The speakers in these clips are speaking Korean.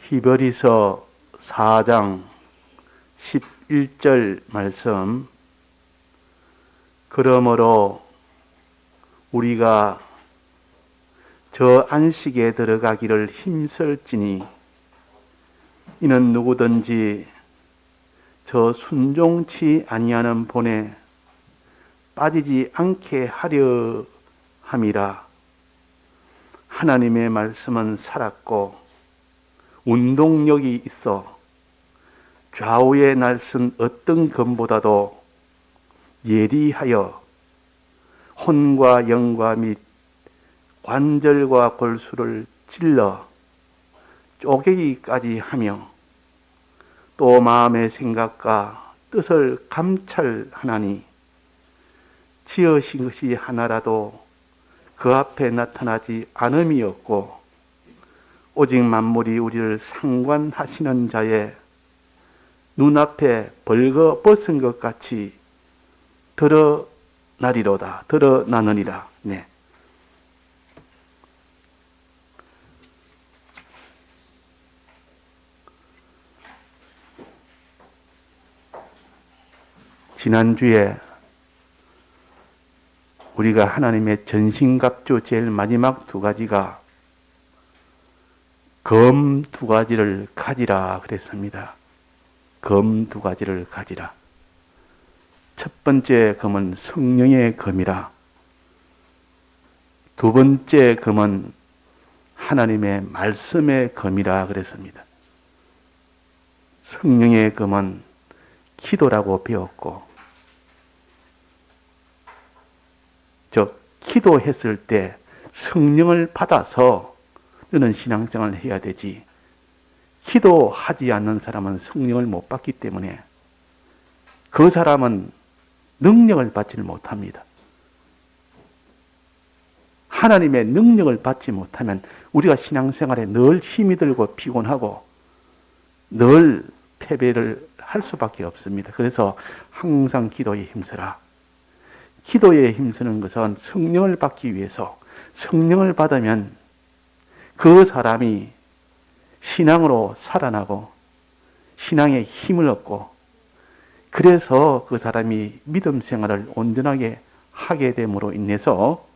히브리서 4장 11절 말씀. 그러므로 우리가 저 안식에 들어가기를 힘쓸지니 이는 누구든지 저 순종치 아니하는 본에 빠지지 않게 하려 함이라. 하나님의 말씀은 살았고 운동력이 있어 좌우에 날선 어떤 검보다도 예리하여 혼과 영과 및 관절과 골수를 찔러 쪼개기까지 하며 또 마음의 생각과 뜻을 감찰하나니 지으신 것이 하나라도 그 앞에 나타나지 않음이 없고 오직 만물이 우리를 상관하시는 자의 눈앞에 벌거벗은 것 같이 드러나느니라. 네. 지난주에 우리가 하나님의 전신갑주 제일 마지막 두 가지가 검 두 가지를 가지라 그랬습니다. 검 두 가지를 가지라. 첫 번째 검은 성령의 검이라. 두 번째 검은 하나님의 말씀의 검이라 그랬습니다. 성령의 검은 기도라고 배웠고, 기도했을 때 성령을 받아서 너는 신앙생활을 해야 되지. 기도하지 않는 사람은 성령을 못 받기 때문에 그 사람은 능력을 받지를 못합니다. 하나님의 능력을 받지 못하면 우리가 신앙생활에 늘 힘이 들고 피곤하고 늘 패배를 할 수밖에 없습니다. 그래서 항상 기도에 힘쓰라. 기도에 힘쓰는 것은 성령을 받기 위해서, 성령을 받으면 그 사람이 신앙으로 살아나고 신앙의 힘을 얻고, 그래서 그 사람이 믿음 생활을 온전하게 하게 됨으로 인해서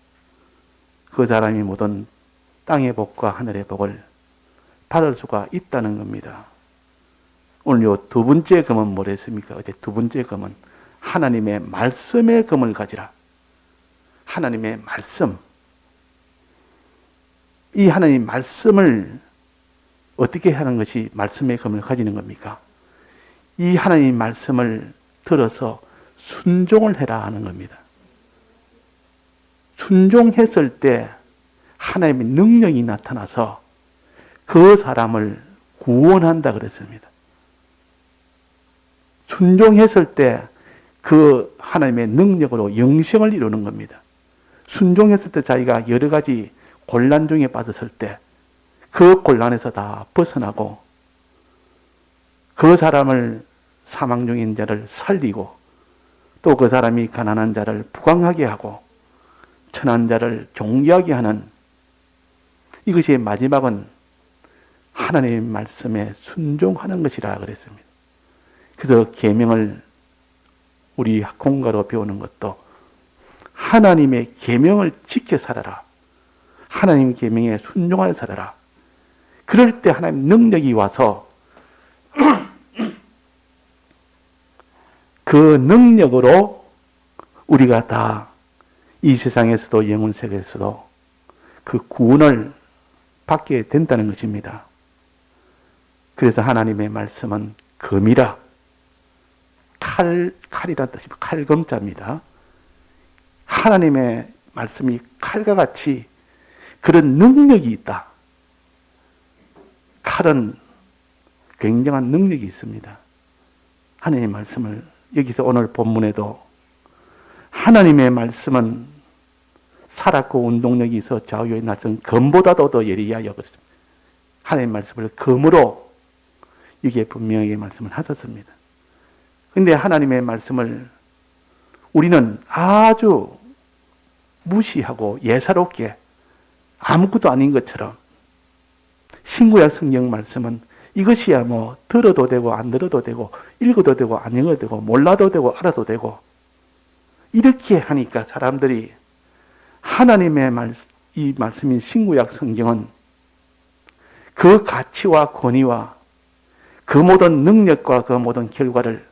그 사람이 모든 땅의 복과 하늘의 복을 받을 수가 있다는 겁니다. 오늘 요 두 번째 검은 뭐랬습니까? 어제 두 번째 검은 하나님의 말씀의 검을 가지라. 하나님의 말씀. 이 하나님 말씀을 어떻게 하는 것이 말씀의 검을 가지는 겁니까? 이 하나님 말씀을 들어서 순종을 해라 하는 겁니다. 순종했을 때 하나님의 능력이 나타나서 그 사람을 구원한다 그랬습니다. 순종했을 때 그 하나님의 능력으로 영생을 이루는 겁니다. 순종했을 때 자기가 여러 가지 곤란 중에 빠졌을 때 그 곤란에서 다 벗어나고 그 사람을 사망 중인 자를 살리고 또 그 사람이 가난한 자를 부강하게 하고 천한 자를 존귀하게 하는, 이것이 마지막은 하나님의 말씀에 순종하는 것이라 그랬습니다. 그래서 계명을 우리 학원가로 배우는 것도 하나님의 계명을 지켜 살아라. 하나님 계명에 순종하여 살아라. 그럴 때 하나님 능력이 와서 그 능력으로 우리가 다 이 세상에서도 영혼 세계에서도 그 구원을 받게 된다는 것입니다. 그래서 하나님의 말씀은 검이라. 칼이라는 뜻이 칼검자입니다. 하나님의 말씀이 칼과 같이 그런 능력이 있다. 칼은 굉장한 능력이 있습니다. 하나님의 말씀을 여기서 오늘 본문에도 하나님의 말씀은 살았고 운동력이 있어 좌우에 날선 검보다도 더 예리하여 그랬습니다. 하나님의 말씀을 검으로 여기에 분명하게 말씀을 하셨습니다. 그런데 하나님의 말씀을 우리는 아주 무시하고 예사롭게 아무것도 아닌 것처럼, 신구약 성경 말씀은 이것이야 뭐 들어도 되고 안 들어도 되고 읽어도 되고 안 읽어도 되고 몰라도 되고 알아도 되고 이렇게 하니까 사람들이 하나님의 이 말씀인 신구약 성경은 그 가치와 권위와 그 모든 능력과 그 모든 결과를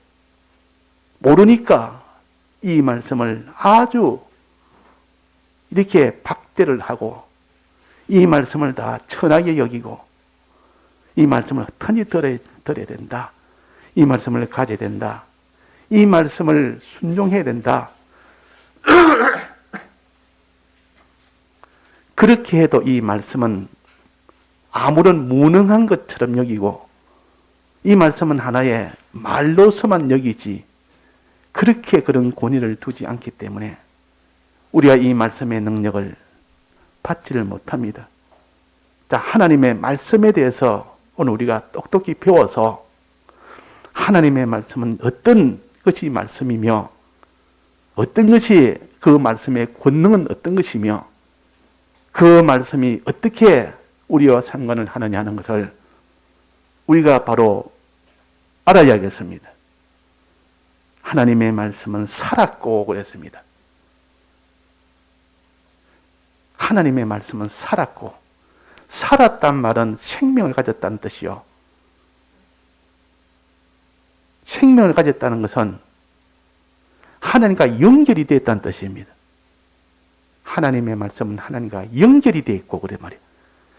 모르니까 이 말씀을 아주 이렇게 박대를 하고 이 말씀을 다 천하게 여기고 이 말씀을 어떻게 들어야 된다. 이 말씀을 가져야 된다. 이 말씀을 순종해야 된다. 그렇게 해도 이 말씀은 아무런 무능한 것처럼 여기고 이 말씀은 하나의 말로서만 여기지 그렇게 그런 권위를 두지 않기 때문에 우리가 이 말씀의 능력을 받지를 못합니다. 자, 하나님의 말씀에 대해서 오늘 우리가 똑똑히 배워서 하나님의 말씀은 어떤 것이 말씀이며 어떤 것이 그 말씀의 권능은 어떤 것이며 그 말씀이 어떻게 우리와 상관을 하느냐 하는 것을 우리가 바로 알아야겠습니다. 하나님의 말씀은 살았고 그랬습니다. 하나님의 말씀은 살았고 살았단 말은 생명을 가졌다는 뜻이요. 생명을 가졌다는 것은 하나님과 연결이 됐다는 뜻입니다. 하나님의 말씀은 하나님과 연결이 되어 있고 그래 말이에요.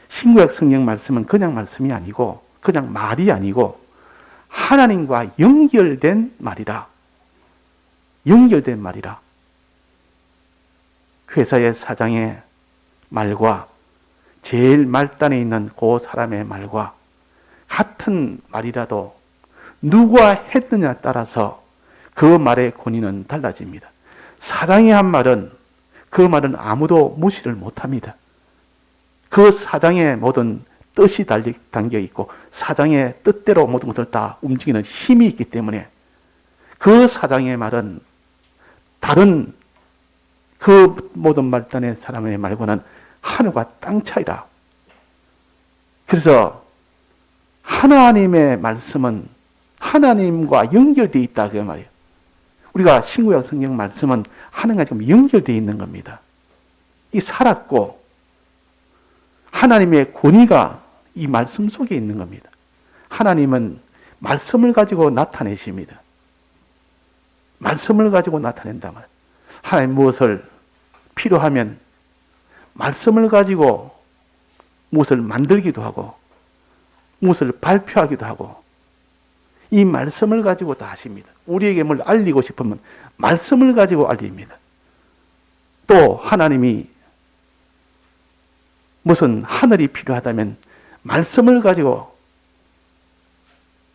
신구약 성경 말씀은 그냥 말씀이 아니고 그냥 말이 아니고 하나님과 연결된 말이라. 연결된 말이라. 회사의 사장의 말과 제일 말단에 있는 그 사람의 말과 같은 말이라도 누가 했느냐에 따라서 그 말의 권위는 달라집니다. 사장이 한 말은 그 말은 아무도 무시를 못합니다. 그 사장의 모든 뜻이 담겨 있고 사장의 뜻대로 모든 것을 다 움직이는 힘이 있기 때문에 그 사장의 말은 다른 그 모든 말단의 사람의 말과는 하늘과 땅 차이라. 그래서 하나님의 말씀은 하나님과 연결되어 있다 그 말이에요. 우리가 신구약 성경 말씀은 하나님과 지금 연결되어 있는 겁니다. 이 살았고 하나님의 권위가 이 말씀 속에 있는 겁니다. 하나님은 말씀을 가지고 나타내십니다. 말씀을 가지고 나타낸다 말이에요. 하나님 무엇을 필요하면 말씀을 가지고 무엇을 만들기도 하고 무엇을 발표하기도 하고 이 말씀을 가지고 다 하십니다. 우리에게 뭘 알리고 싶으면 말씀을 가지고 알립니다. 또 하나님이 무슨 하늘이 필요하다면 말씀을 가지고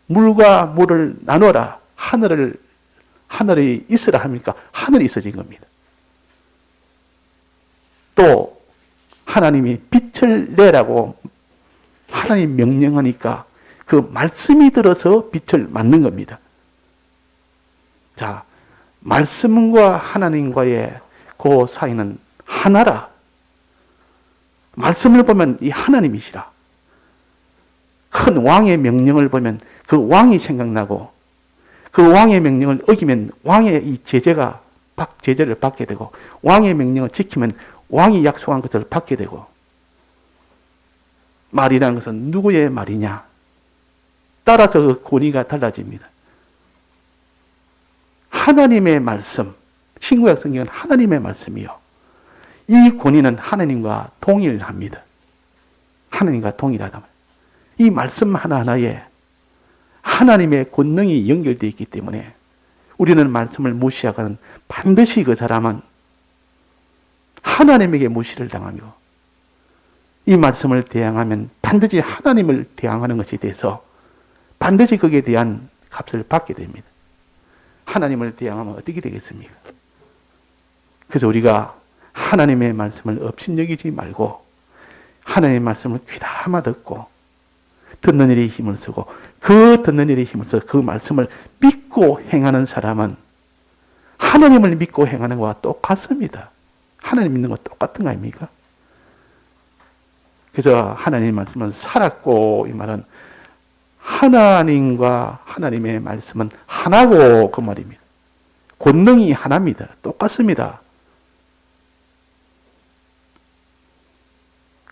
물과 물을 나눠라. 하늘이 있으라 합니까? 하늘이 있어진 겁니다. 또 하나님이 빛을 내라고 하나님 명령하니까 그 말씀이 들어서 빛을 만든 겁니다. 자, 말씀과 하나님과의 그 사이는 하나라. 말씀을 보면 이 하나님이시라. 큰 왕의 명령을 보면 그 왕이 생각나고 그 왕의 명령을 어기면 왕의 이 제재를 받게 되고 왕의 명령을 지키면 왕이 약속한 것을 받게 되고 말이라는 것은 누구의 말이냐 따라서 그 권위가 달라집니다. 하나님의 말씀, 신구약 성경은 하나님의 말씀이요. 이 권위는 하나님과 동일합니다. 하나님과 동일하다. 이 말씀 하나하나에 하나님의 권능이 연결되어 있기 때문에 우리는 말씀을 무시하고는 반드시 그 사람은 하나님에게 무시를 당하며 이 말씀을 대항하면 반드시 하나님을 대항하는 것이 돼서 반드시 거기에 대한 값을 받게 됩니다. 하나님을 대항하면 어떻게 되겠습니까? 그래서 우리가 하나님의 말씀을 업신여기지 말고 하나님의 말씀을 귀담아 듣고 듣는 일에 힘을 쓰고 그 듣는 일에 힘을 써서 그 말씀을 믿고 행하는 사람은 하나님을 믿고 행하는 것과 똑같습니다. 하나님 믿는 거 똑같은 거 아닙니까? 그래서 하나님의 말씀은 살았고 이 말은 하나님과 하나님의 말씀은 하나고 그 말입니다. 권능이 하나입니다. 똑같습니다.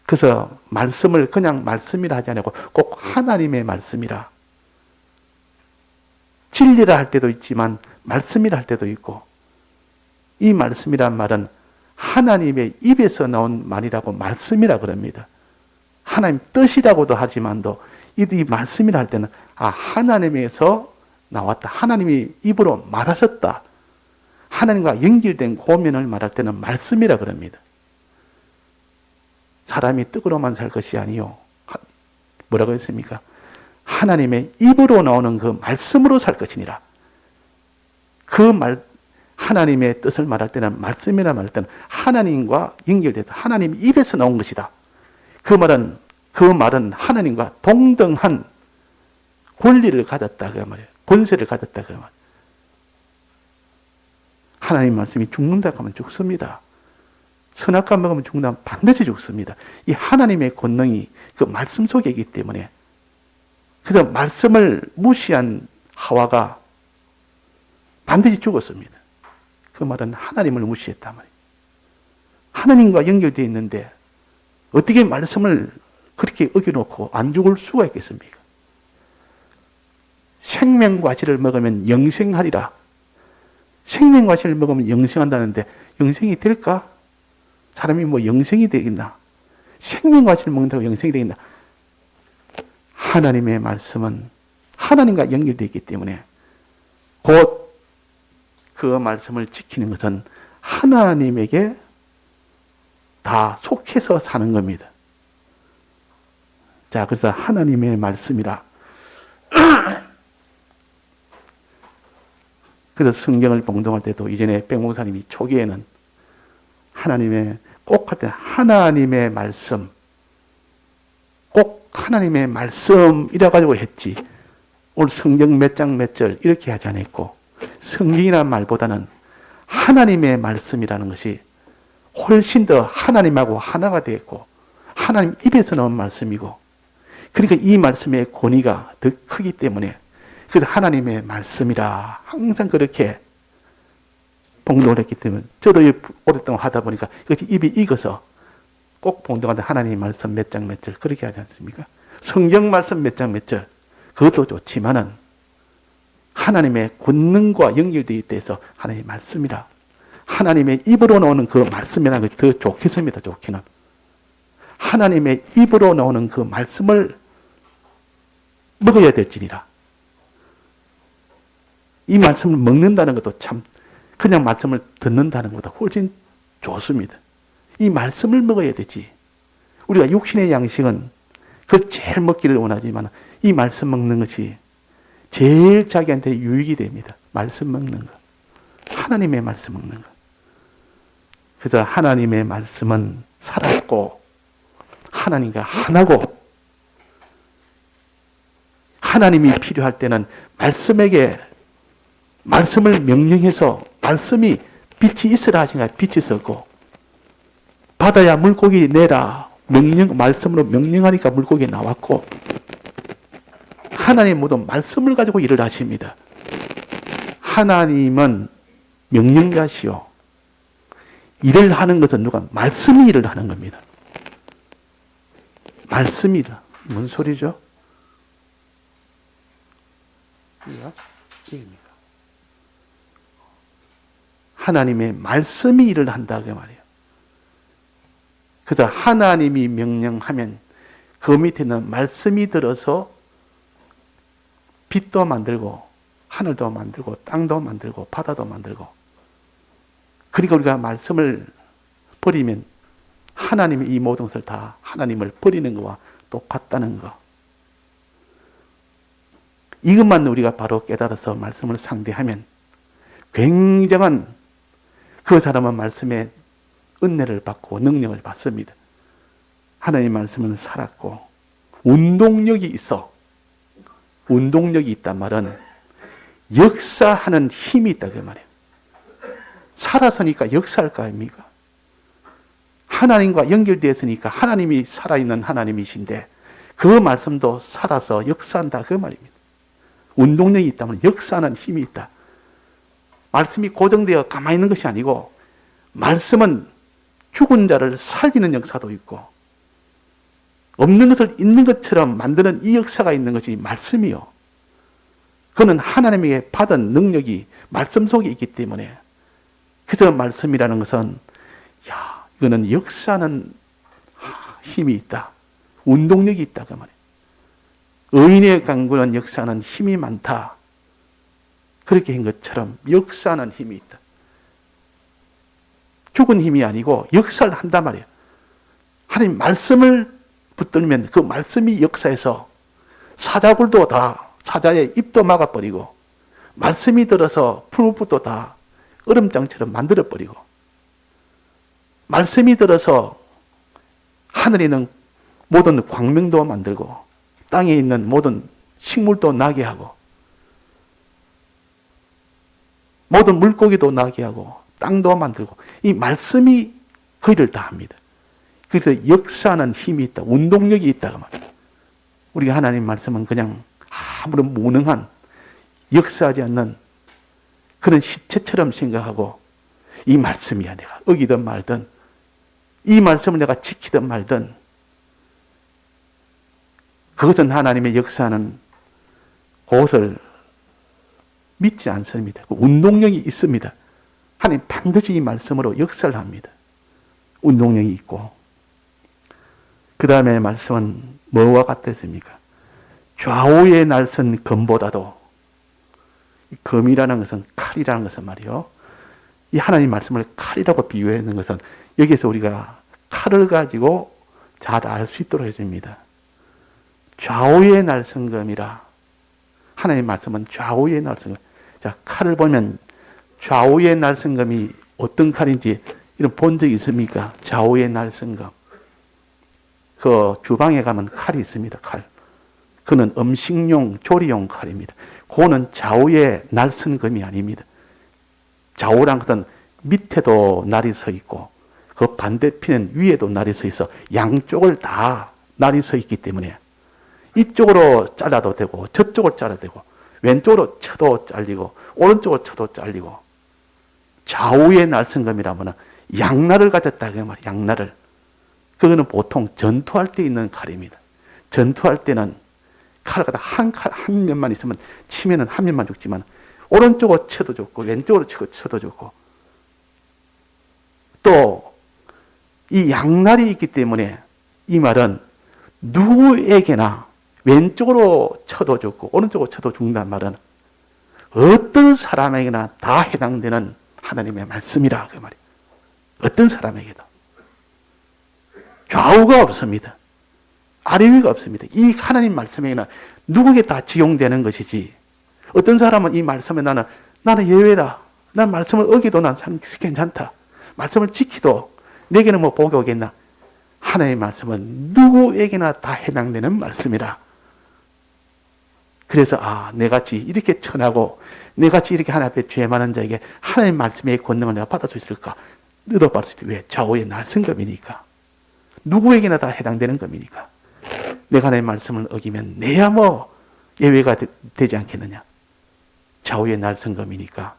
그래서 말씀을 그냥 말씀이라 하지 않고 꼭 하나님의 말씀이라. 진리라 할 때도 있지만 말씀이라 할 때도 있고, 이 말씀이란 말은 하나님의 입에서 나온 말이라고 말씀이라 그럽니다. 하나님 뜻이라고도 하지만도 이 말씀이라 할 때는 하나님에서 나왔다. 하나님이 입으로 말하셨다. 하나님과 연결된 고면을 말할 때는 말씀이라 그럽니다. 사람이 떡으로만 살 것이 아니요. 뭐라고 했습니까? 하나님의 입으로 나오는 그 말씀으로 살 것이니라. 하나님의 뜻을 말할 때는, 말씀이라 말할 때는 하나님과 연결돼서 하나님 입에서 나온 것이다. 그 말은 하나님과 동등한 권리를 가졌다 그 말이에요. 권세를 가졌다 그 말. 하나님 말씀이 죽는다 하면 죽습니다. 선악과 먹으면 죽는다 하면 반드시 죽습니다. 이 하나님의 권능이 그 말씀 속에 있기 때문에, 그래서 말씀을 무시한 하와가 반드시 죽었습니다. 그 말은 하나님을 무시했단 말이에요. 하나님과 연결되어 있는데 어떻게 말씀을 그렇게 어겨놓고 안 죽을 수가 있겠습니까? 생명과실을 먹으면 영생하리라. 생명과실을 먹으면 영생한다는데 영생이 될까? 사람이 뭐 영생이 되겠나? 생명과실을 먹는다고 영생이 되겠나? 하나님의 말씀은 하나님과 연결되어 있기 때문에 곧 그 말씀을 지키는 것은 하나님에게 다 속해서 사는 겁니다. 자, 그래서 하나님의 말씀이라. 그래서 성경을 봉독할 때도 이전에 백목사님이 초기에는 꼭 할 때 하나님의 말씀, 꼭 하나님의 말씀이라 가지고 했지. 오늘 성경 몇 장 몇 절 이렇게 하지 않았고, 성경이라는 말보다는 하나님의 말씀이라는 것이 훨씬 더 하나님하고 하나가 되었고, 하나님 입에서 나온 말씀이고, 그러니까 이 말씀의 권위가 더 크기 때문에, 그래서 하나님의 말씀이라 항상 그렇게 봉독을 했기 때문에, 저도 오랫동안 하다 보니까 이것이 입이 익어서 꼭 봉독할 때 하나님의 말씀 몇 장 몇 절 그렇게 하지 않습니까? 성경 말씀 몇 장 몇 절 그것도 좋지만은 하나님의 권능과 연결되어 있대서 하나님의 말씀이라. 하나님의 입으로 나오는 그 말씀이라는 것이 더 좋겠습니다. 좋기는. 하나님의 입으로 나오는 그 말씀을 먹어야 될지니라. 이 말씀을 먹는다는 것도 참, 그냥 말씀을 듣는다는 것보다 훨씬 좋습니다. 이 말씀을 먹어야 되지. 우리가 육신의 양식은 그걸 제일 먹기를 원하지만 이 말씀 먹는 것이 제일 자기한테 유익이 됩니다. 말씀 먹는 거. 하나님의 말씀 먹는 거. 그래서 하나님의 말씀은 살았고, 하나님과 하나고, 하나님이 필요할 때는 말씀을 명령해서 말씀이 빛이 있으라 하시니까 빛이 있었고, 바다야 물고기 내라. 말씀으로 명령하니까 물고기 나왔고, 하나님 모두 말씀을 가지고 일을 하십니다. 하나님은 명령자시오. 일을 하는 것은 누가? 말씀이 일을 하는 겁니다. 말씀이라. 뭔 소리죠? 이겁니까? 하나님의 말씀이 일을 한다 그 말이에요. 그래서 하나님이 명령하면 그 밑에는 말씀이 들어서 빛도 만들고 하늘도 만들고 땅도 만들고 바다도 만들고, 그러니까 우리가 말씀을 버리면 하나님이 이 모든 것을 다 하나님을 버리는 것과 똑같다는 거. 이것만 우리가 바로 깨달아서 말씀을 상대하면 굉장한, 그 사람은 말씀의 은혜를 받고 능력을 받습니다. 하나님 말씀은 살았고 운동력이 있어. 운동력이 있단 말은 역사하는 힘이 있다 그 말이에요. 살아서니까 역사할 거 아닙니까? 하나님과 연결되었으니까 하나님이 살아있는 하나님이신데, 그 말씀도 살아서 역사한다 그 말입니다. 운동력이 있다면 역사하는 힘이 있다. 말씀이 고정되어 가만히 있는 것이 아니고 말씀은 죽은 자를 살리는 역사도 있고 없는 것을 있는 것처럼 만드는 이 역사가 있는 것이 말씀이요. 그는 하나님에게 받은 능력이 말씀 속에 있기 때문에 그저 말씀이라는 것은 이거는 역사하는 힘이 있다. 운동력이 있다 그 말이에요. 의인의 강구는 역사하는 힘이 많다. 그렇게 한 것처럼 역사하는 힘이 있다. 죽은 힘이 아니고 역사를 한단 말이에요. 하나님 말씀을 붙들면 그 말씀이 역사해서 사자굴도 다 사자의 입도 막아버리고 말씀이 들어서 풀무불도 다 얼음장처럼 만들어버리고 말씀이 들어서 하늘에 있는 모든 광명도 만들고 땅에 있는 모든 식물도 나게 하고 모든 물고기도 나게 하고 땅도 만들고 이 말씀이 그 일을 다 합니다. 그래서 역사하는 힘이 있다. 운동력이 있다고 말이에요. 우리가 하나님 말씀은 그냥 아무런 무능한 역사하지 않는 그런 시체처럼 생각하고 이 말씀이야 내가 어기든 말든 이 말씀을 내가 지키든 말든 그것은 하나님의 역사하는 그것을 믿지 않습니다. 운동력이 있습니다. 하나님 반드시 이 말씀으로 역사를 합니다. 운동력이 있고 그 다음에 말씀은 뭐와 같았습니까? 좌우의 날선 검보다도 검이라는 것은 칼이라는 것은 말이요. 이 하나님 말씀을 칼이라고 비유하는 것은 여기서 우리가 칼을 가지고 잘 알 수 있도록 해줍니다. 좌우의 날선 검이라. 하나님 말씀은 좌우의 날선 검. 자, 칼을 보면 좌우의 날선 검이 어떤 칼인지 이런 본 적 있습니까? 좌우의 날선 검. 그 주방에 가면 칼이 있습니다. 칼. 그는 음식용, 조리용 칼입니다. 그거는 좌우의 날선 검이 아닙니다. 좌우란 것은 밑에도 날이 서 있고 그 반대편 위에도 날이 서 있어 양쪽을 다 날이 서 있기 때문에 이쪽으로 잘라도 되고 저쪽으로 잘라도 되고 왼쪽으로 쳐도 잘리고 오른쪽으로 쳐도 잘리고 좌우의 날선검이라면 양날을 가졌다 그 말이에요. 양날을. 그거는 보통 전투할 때 있는 칼입니다. 전투할 때는 칼을 갖다 한 면만 있으면 치면은 한 면만 죽지만 오른쪽으로 쳐도 좋고 왼쪽으로 쳐도 좋고 또 이 양날이 있기 때문에 이 말은 누구에게나 왼쪽으로 쳐도 좋고 오른쪽으로 쳐도 죽는다는 말은 어떤 사람에게나 다 해당되는 하나님의 말씀이라 그 말이에요. 어떤 사람에게도 좌우가 없습니다. 아래위가 없습니다. 이 하나님 말씀에게는 누구에게 다 적용되는 것이지 어떤 사람은 이 말씀에 나는 예외다. 난 말씀을 어기도 난 괜찮다. 말씀을 지키도 내게는 뭐 복이 오겠나. 하나님의 말씀은 누구에게나 다 해당되는 말씀이라. 그래서 내같이 이렇게 천하고 내같이 이렇게 하나님 앞에 죄 많은 자에게 하나님의 말씀의 권능을 내가 받을 수 있을까? 얻어받을 수 있다. 왜? 좌우의 날선검이니까. 누구에게나 다 해당되는 검이니까. 내가 하나님의 말씀을 어기면 내야 뭐 예외가 되지 않겠느냐. 좌우의 날선검이니까.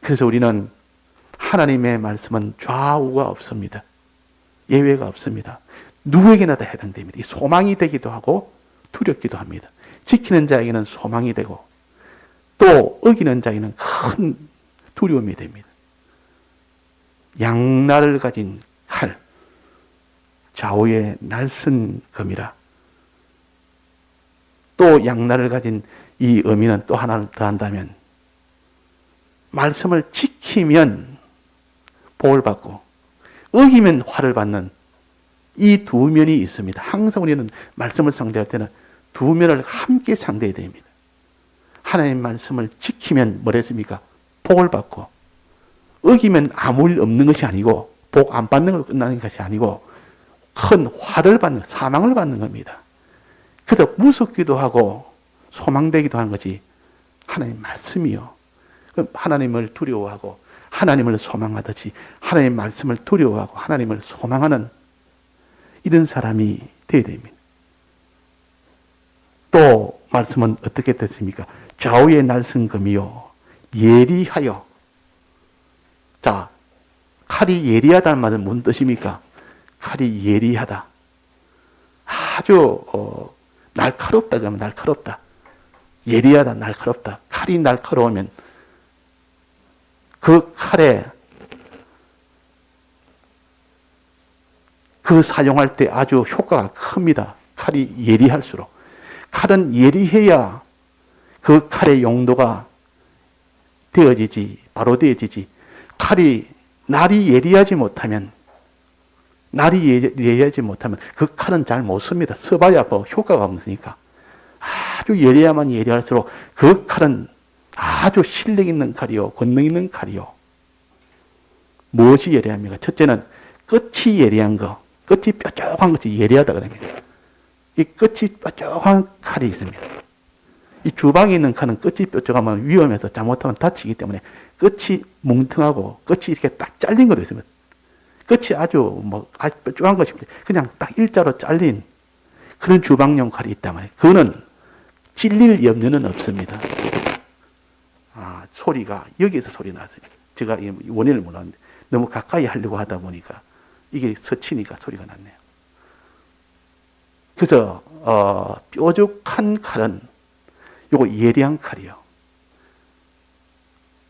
그래서 우리는 하나님의 말씀은 좌우가 없습니다. 예외가 없습니다. 누구에게나 다 해당됩니다. 이 소망이 되기도 하고 두렵기도 합니다. 지키는 자에게는 소망이 되고 또 어기는 자에게는 큰 두려움이 됩니다. 양날을 가진 칼, 좌우의 날선 검이라. 또 양날을 가진 이 의미는 또 하나를 더한다면 말씀을 지키면 복을 받고 어기면 화를 받는 이 두 면이 있습니다. 항상 우리는 말씀을 상대할 때는 두 면을 함께 상대해야 됩니다. 하나님의 말씀을 지키면 뭐랬습니까? 복을 받고 어기면 아무 일 없는 것이 아니고 복 안 받는 걸로 끝나는 것이 아니고 큰 화를 받는 사망을 받는 겁니다. 그래서 무섭기도 하고 소망되기도 하는 것이 하나님의 말씀이요. 하나님을 두려워하고 하나님을 소망하듯이 하나님의 말씀을 두려워하고 하나님을 소망하는 이런 사람이 되어야 됩니다. 또 말씀은 어떻게 됐습니까? 좌우의 날성금이요 예리하여. 자, 칼이 예리하다는 말은 뭔 뜻입니까? 칼이 예리하다. 아주 날카롭다 그러면 날카롭다. 예리하다, 날카롭다. 칼이 날카로우면 그 칼에 그 사용할 때 아주 효과가 큽니다. 칼이 예리할수록. 칼은 예리해야 그 칼의 용도가 되어지지, 바로 되어지지. 칼이 날이 예리하지 못하면 그 칼은 잘 못 씁니다. 써봐야 뭐 효과가 없으니까. 아주 예리하면 예리할수록 그 칼은 아주 실력 있는 칼이요, 권능 있는 칼이요. 무엇이 예리합니까? 첫째는 끝이 예리한 거, 끝이 뾰족한 것이 예리하다 그럽니다. 이 끝이 뾰족한 칼이 있습니다. 이 주방에 있는 칼은 끝이 뾰족하면 위험해서 잘못하면 다치기 때문에 끝이 뭉퉁하고 끝이 이렇게 딱 잘린 것도 있습니다. 끝이 아주 뾰족한 것이 그냥 딱 일자로 잘린 그런 주방용 칼이 있단 말이에요. 그거는 찔릴 염려는 없습니다. 소리가 여기에서 소리 났어요. 제가 원인을 몰랐는데 너무 가까이 하려고 하다 보니까 이게 스치니까 소리가 났네요. 그래서 뾰족한 칼은 요거 예리한 칼이요.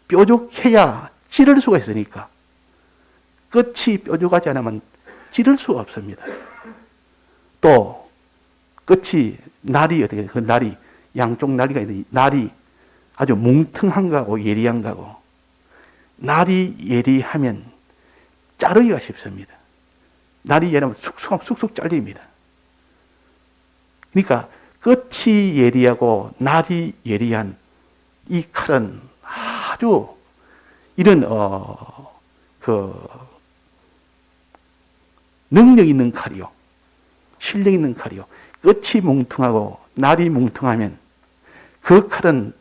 뾰족해야 찌를 수가 있으니까 끝이 뾰족하지 않으면 찌를 수가 없습니다. 또 끝이 날이 어떻게 그 날이 양쪽 날이가 있는 날이 아주 뭉퉁한가고 예리한가고 날이 예리하면 자르기가 쉽습니다. 날이 예리하면 쑥쑥 잘립니다. 그러니까 끝이 예리하고 날이 예리한 이 칼은 아주 이런 능력 있는 칼이요, 실력 있는 칼이요. 끝이 뭉퉁하고 날이 뭉퉁하면 그 칼은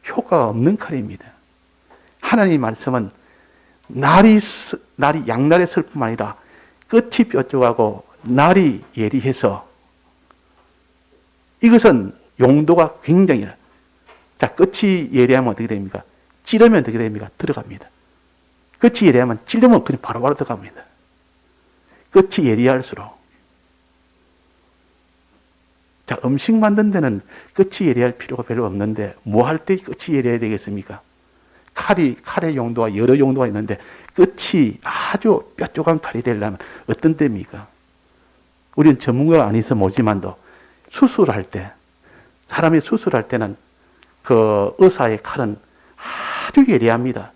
효과가 없는 칼입니다. 하나님 말씀은 날이 양날의 쓸 뿐만 아니라 끝이 뾰족하고 날이 예리해서 이것은 용도가 굉장히, 자, 끝이 예리하면 어떻게 됩니까? 찌르면 어떻게 됩니까? 들어갑니다. 끝이 예리하면 찌르면 그냥 바로바로 들어갑니다. 끝이 예리할수록. 자, 음식 만든 데는 끝이 예리할 필요가 별로 없는데 뭐 할 때 끝이 예리해야 되겠습니까? 칼의 용도가 여러 용도가 있는데 끝이 아주 뾰족한 칼이 되려면 어떤 때입니까? 우리는 전문가가 아니서 모지만도 수술할 때, 사람이 수술할 때는 그 의사의 칼은 아주 예리합니다.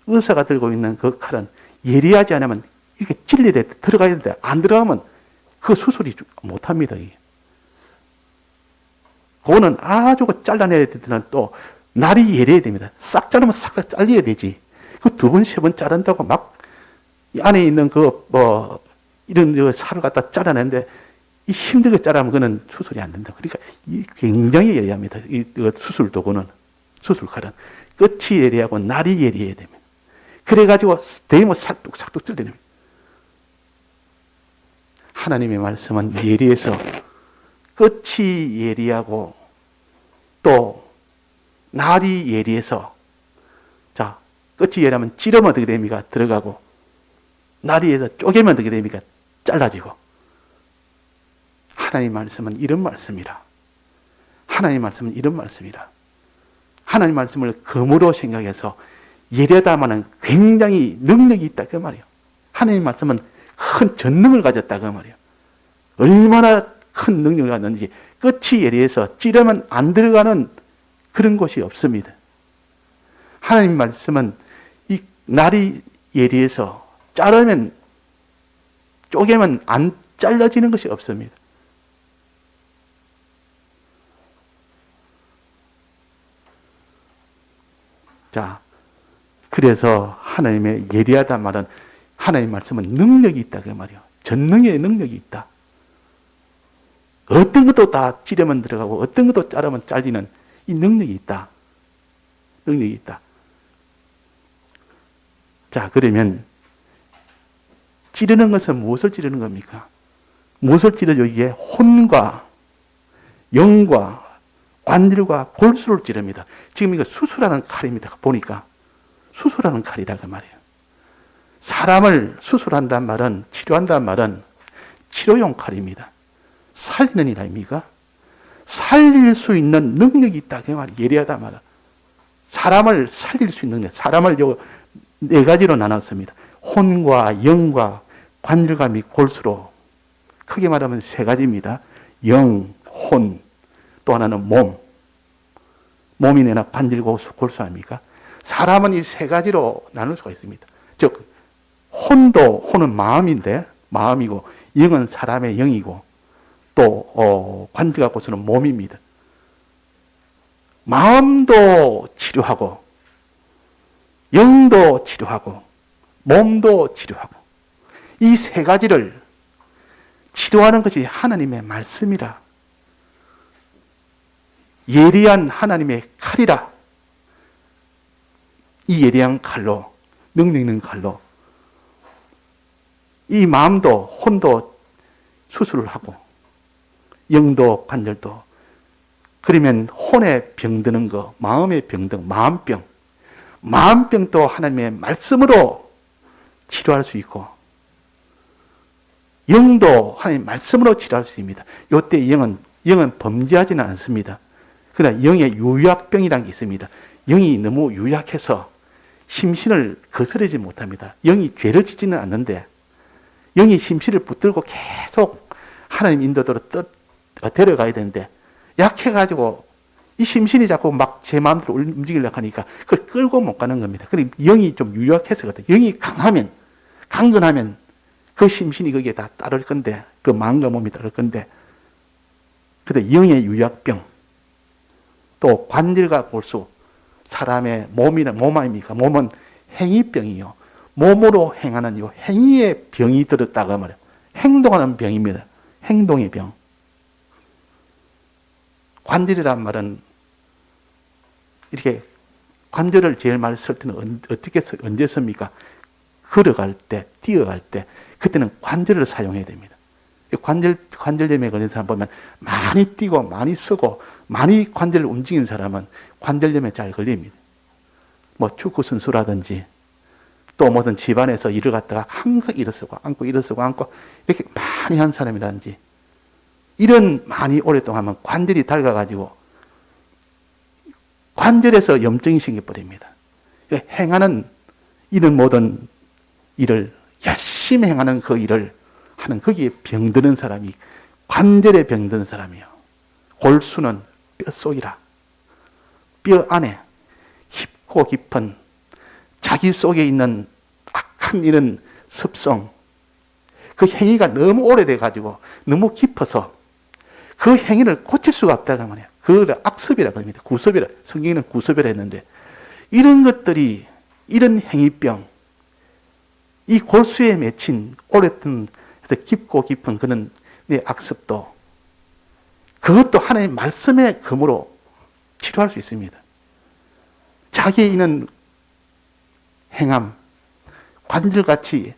의사가 들고 있는 그 칼은 예리하지 않으면 이렇게 찔려야 돼, 들어가야 되는데 안 들어가면 그 수술이 못합니다. 그거는 아주 잘라내야 될 때는 또 날이 예리해야 됩니다. 싹 자르면 싹 잘려야 되지. 그 두 번, 세 번 자른다고 막 이 안에 있는 이런 살을 갖다 잘라내는데 이 힘들게 자르면 그는 수술이 안 된다. 그러니까 굉장히 예리합니다. 이 수술 도구는, 수술칼은. 끝이 예리하고 날이 예리해야 됩니다. 그래가지고 대면 살뚝살뚝 찔리는. 하나님의 말씀은 예리해서 끝이 예리하고 또 날이 예리해서, 자, 끝이 예리하면 찌르면 어떻게 됩니까? 들어가고, 날이 예리해서 쪼개면 어떻게 됩니까? 잘라지고. 하나님 말씀은 이런 말씀이라. 하나님 말씀은 이런 말씀이라. 하나님 말씀을 검으로 생각해서 예리하다마는 굉장히 능력이 있다 그 말이에요. 하나님 말씀은 큰 전능을 가졌다 그 말이에요. 얼마나 큰 능력을 갖는지. 끝이 예리해서 찌르면 안 들어가는 그런 곳이 없습니다. 하나님 말씀은 이 날이 예리해서 자르면, 쪼개면 안 잘라지는 것이 없습니다. 자, 그래서 하나님의 예리하다 말은 하나님 말씀은 능력이 있다 그 말이에요. 전능의 능력이 있다. 어떤 것도 다 찌르면 들어가고 어떤 것도 자르면 잘리는 이 능력이 있다. 능력이 있다. 자, 그러면 찌르는 것은 무엇을 찌르는 겁니까? 무엇을 찌르죠? 이게 혼과 영과 관절과 골수를 찌릅니다. 지금 이거 수술하는 칼입니다. 보니까 수술하는 칼이라 그 말이에요. 사람을 수술한다는 말은, 치료한다는 말은 치료용 칼입니다. 살리는 일 아닙니까? 살릴 수 있는 능력이 있다 그 말이에요. 예리하다 말은. 사람을 살릴 수 있는 능력, 사람을 요 네 가지로 나눴습니다. 혼과 영과 관절과 및 골수로, 크게 말하면 세 가지입니다. 영, 혼, 또 하나는 몸. 몸이 내나 관절, 골수 아닙니까? 사람은 이 세 가지로 나눌 수가 있습니다. 즉 혼은 마음인데, 마음이고, 영은 사람의 영이고, 또 관절과 골수는 몸입니다. 마음도 치료하고, 영도 치료하고, 몸도 치료하고, 이 세 가지를 치료하는 것이 하나님의 말씀이라, 예리한 하나님의 칼이라, 이 예리한 칼로, 능력 있는 칼로 이 마음도 혼도 수술을 하고, 영도 관절도, 그러면 혼에 병드는 거, 마음에 병든 마음병도 하나님의 말씀으로 치료할 수 있고, 영도 하나님의 말씀으로 치료할 수 있습니다. 이때 영은 범죄하지는 않습니다. 그러나 영의 유약병이라는 게 있습니다. 영이 너무 유약해서 심신을 거스르지 못합니다. 영이 죄를 짓지는 않는데, 영이 심신을 붙들고 계속 하나님 인도대로 데려가야 되는데, 약해가지고 이 심신이 자꾸 막 제 마음대로 움직이려고 하니까 그걸 끌고 못 가는 겁니다. 그러니까 영이 좀 유약해서 그렇다. 영이 강건하면 그 심신이 거기에 다 따를 건데, 그 마음과 몸이 따를 건데, 그래서 영의 유약병, 또 관절과 골수, 사람의 몸 아닙니까? 몸은 행위병이요. 몸으로 행하는 이 행위의 병이 들었다고 말해요. 행동하는 병입니다. 행동의 병. 관절이란 말은 이렇게 관절을 제일 많이 쓸 때는 언제 씁니까? 걸어갈 때, 뛰어갈 때, 그때는 관절을 사용해야 됩니다. 관절염에 걸린 사람 보면 많이 뛰고 많이 쓰고 많이 관절을 움직이는 사람은 관절염에 잘 걸립니다. 뭐 축구 선수라든지 또 무슨 집안에서 일을 갖다가 항상 일어서고 앉고 이렇게 많이 한 사람이라든지, 이런 많이 오랫동안 하면 관절이 닳아가지고 관절에서 염증이 생겨버립니다. 행하는 이런 모든 일을 열심히 행하는 그 일을 하는 거기에 병드는 사람이 관절에 병드는 사람이요. 골수는 뼛속이라. 뼈 안에 깊고 깊은 자기 속에 있는 악한 이런 습성, 그 행위가 너무 오래돼가지고 너무 깊어서 그 행위를 고칠 수가 없다고 말이에요. 그걸 악습이라고 합니다. 구습이라. 성경에는 구습이라 했는데, 이런 것들이, 이런 행위병, 이 골수에 맺힌 오랫동안 깊고 깊은 그런 악습도, 그것도 하나님의 말씀의 검으로 치료할 수 있습니다. 자기에 있는 행함, 관절같이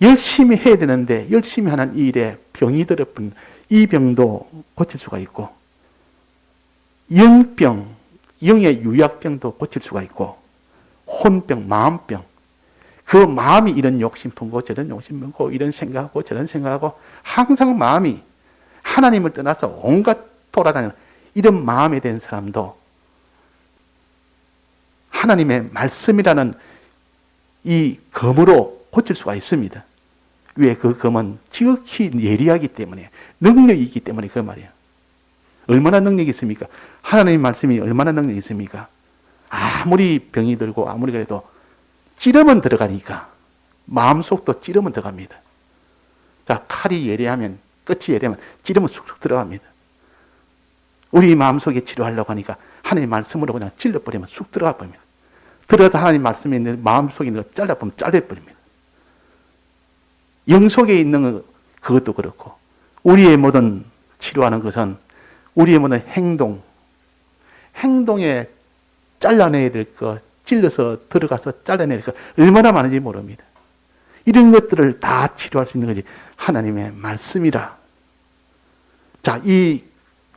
열심히 해야 되는데 열심히 하는 이 일에 병이 들어뿐, 이 병도 고칠 수가 있고, 영병, 영의 유약병도 고칠 수가 있고, 혼병, 마음병, 그 마음이 이런 욕심 품고 저런 욕심 품고 이런 생각하고 저런 생각하고, 항상 마음이 하나님을 떠나서 온갖 돌아다니는 이런 마음에 대한 사람도 하나님의 말씀이라는 이 검으로 고칠 수가 있습니다. 왜? 그 검은 지극히 예리하기 때문에, 능력이 있기 때문에 그 말이에요. 얼마나 능력이 있습니까? 하나님의 말씀이 얼마나 능력이 있습니까? 아무리 병이 들고 아무리 그래도 찌르면 들어가니까, 마음속도 찌르면 들어갑니다. 자, 칼이 예리하면, 끝이 예리하면 찌르면 쑥쑥 들어갑니다. 우리 마음속에 치료하려고 하니까 하나님의 말씀으로 그냥 찔러버리면 쑥 들어가 버립니다. 들어서 하나님 말씀이 있는 마음속에 있는 거 잘라보면 잘려버립니다. 영 속에 있는 그것도 그렇고, 우리의 모든 치료하는 것은 우리의 모든 행동에 잘라내야 될 것, 찔러서 들어가서 잘라내야 될 것 얼마나 많은지 모릅니다. 이런 것들을 다 치료할 수 있는 것이 하나님의 말씀이라. 자, 이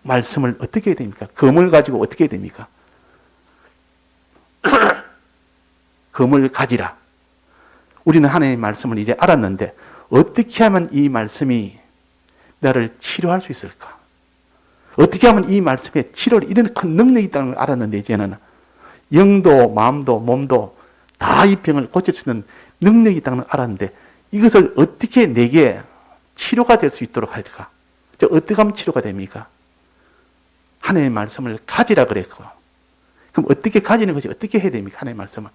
말씀을 어떻게 해야 됩니까? 검을 가지고 어떻게 해야 됩니까? 검을 가지라. 우리는 하나님의 말씀을 이제 알았는데 어떻게 하면 이 말씀이 나를 치료할 수 있을까? 어떻게 하면 이 말씀에 치료를 이런 큰 능력이 있다는 걸 알았는데 이제는 영도 마음도 몸도 다 이 병을 고칠 수 있는 능력이 있다는 걸 알았는데 이것을 어떻게 내게 치료가 될 수 있도록 할까? 어떻게 하면 치료가 됩니까? 하나님의 말씀을 가지라 그랬고 그럼 어떻게 가지는 것이 어떻게 해야 됩니까? 하나님의 말씀을.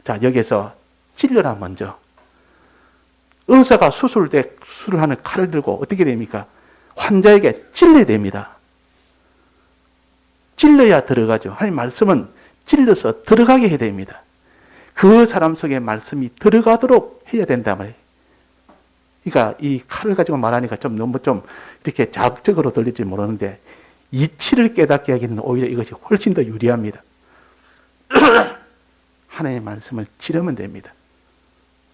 자, 여기서 찔러라 먼저. 의사가 수술을 하는 칼을 들고 어떻게 됩니까? 환자에게 찔러야 됩니다. 찔러야 들어가죠. 하나님 말씀은 찔러서 들어가게 해야 됩니다. 그 사람 속에 말씀이 들어가도록 해야 된단 말이에요. 그러니까 이 칼을 가지고 말하니까 너무 이렇게 자극적으로 들릴지 모르는데 이치를 깨닫게 하기는 오히려 이것이 훨씬 더 유리합니다. 하나님의 말씀을 찌르면 됩니다.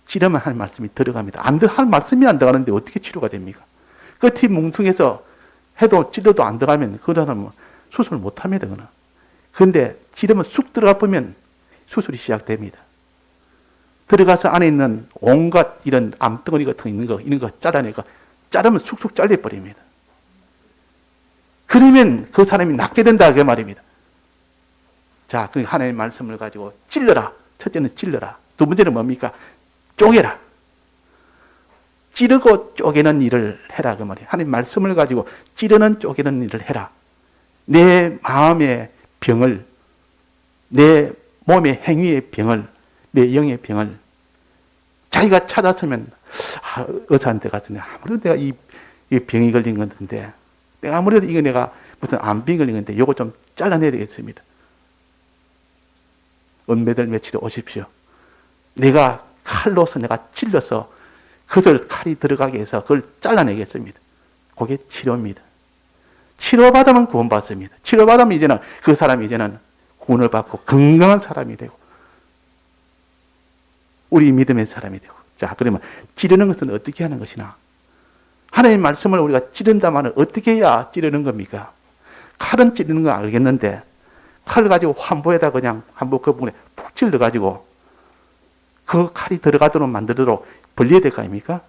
찌르면 하나님의 말씀이 들어갑니다. 하나님의 말씀이 안 들어가는데 어떻게 치료가 됩니까? 끝이 뭉퉁해서 해도 찔러도 안 들어가면 그 사람은 수술 못 합니다. 그런데 찌르면 쑥 들어가 보면 수술이 시작됩니다. 들어가서 안에 있는 온갖 이런 암덩어리 같은 거 이런 거 잘라내고 자르면 쑥쑥 잘려버립니다. 그러면 그 사람이 낫게 된다 그 말입니다. 자, 그 하나님의 말씀을 가지고 찔러라. 첫째는 찔러라. 두 번째는 뭡니까? 쪼개라. 찌르고 쪼개는 일을 해라 그 말이에요. 하나님 말씀을 가지고 찌르는 쪼개는 일을 해라. 내 마음의 병을, 내 몸의 행위의 병을, 내 영의 병을 자기가 찾았으면 의사한테 갔더니 아무래도 내가 이 병이 걸린 건데 내가 아무래도 이거 내가 무슨 암병이 걸린 건데 이거 좀 잘라내야 되겠습니다. 은매들 며칠에 오십시오. 내가 칼로서 내가 찔러서 그것을 칼이 들어가게 해서 그걸 잘라내겠습니다. 그게 치료입니다. 치료받으면 구원받습니다. 치료받으면 이제는 그 사람이 이제는 구원을 받고 건강한 사람이 되고 우리 믿음의 사람이 되고. 자, 그러면 찌르는 것은 어떻게 하는 것이나? 하나님의 말씀을 우리가 찌른다면 어떻게 해야 찌르는 겁니까? 칼은 찌르는 건 알겠는데 칼을 가지고 환부에다 그냥 환부 그 부분에 푹 찔러가지고 그 칼이 들어가도록 만들도록 벌려야 될 거 아닙니까?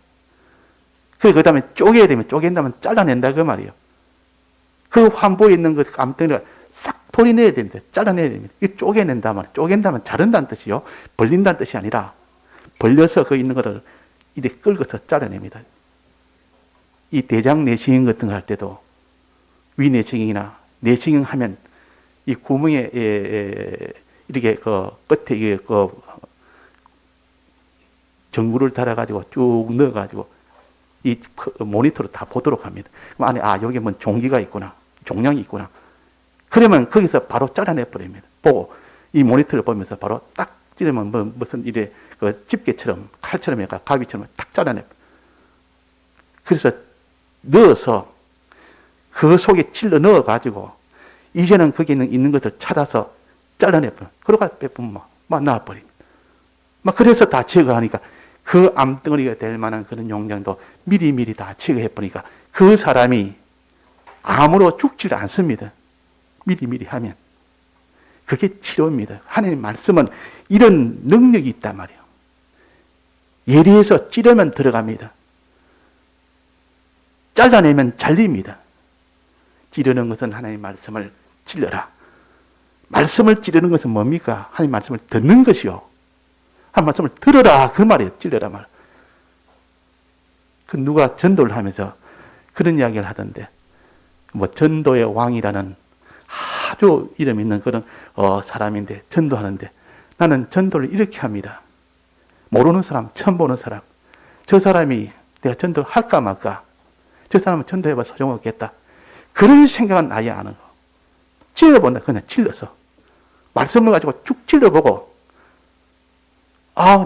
그 다음에 쪼개야 되면 쪼갠다면 잘라낸다 그 말이에요. 그 환부에 있는 그 암덩이를 싹 돌려내야 됩니다. 잘라내야 됩니다. 이 쪼개낸다 말이에요. 쪼갠다면 자른다는 뜻이요. 벌린다는 뜻이 아니라 벌려서 그 있는 것을 이제 끌고서 잘라냅니다. 이 대장 내시경 같은 거 할 때도 위내시경이나 내시경 하면 이 구멍에 이렇게 그 끝에 이게 그 전구를 달아가지고 쭉 넣어가지고 이 모니터로 다 보도록 합니다. 그럼 안에 여기 뭐 종기가 있구나, 종양이 있구나. 그러면 거기서 바로 잘라내 버립니다. 보고 이 모니터를 보면서 바로 딱 찌르면 무슨 이래 그 집게처럼 칼처럼 해가 가위처럼 탁 잘라내. 그래서 넣어서 그 속에 찔러 넣어가지고 이제는 거기 있는 것을 찾아서 잘라내버려. 그러고 빼보면 막 나와버립니다. 막 그래서 다 제거하니까 그 암덩어리가 될 만한 그런 용량도 미리미리 다 제거해버리니까 그 사람이 암으로 죽지를 않습니다. 미리미리 하면. 그게 치료입니다. 하나님의 말씀은 이런 능력이 있단 말이에요. 예리해서 찌르면 들어갑니다. 잘라내면 잘립니다. 찌르는 것은 하나님의 말씀을 찔러라. 말씀을 찌르는 것은 뭡니까? 하나님의 말씀을 듣는 것이요. 하나님의 말씀을 들어라. 그 말이에요. 찔러라 말. 그 누가 전도를 하면서 그런 이야기를 하던데, 뭐 전도의 왕이라는 아주 이름 있는 그런 사람인데 전도하는데 나는 전도를 이렇게 합니다. 모르는 사람, 처음 보는 사람. 저 사람이 내가 전도할까 말까? 저 사람은 전도해봐 소용없겠다. 그런 생각은 아예 안 하고 찔러본다. 그냥 찔러서 말씀을 가지고 쭉 찔러보고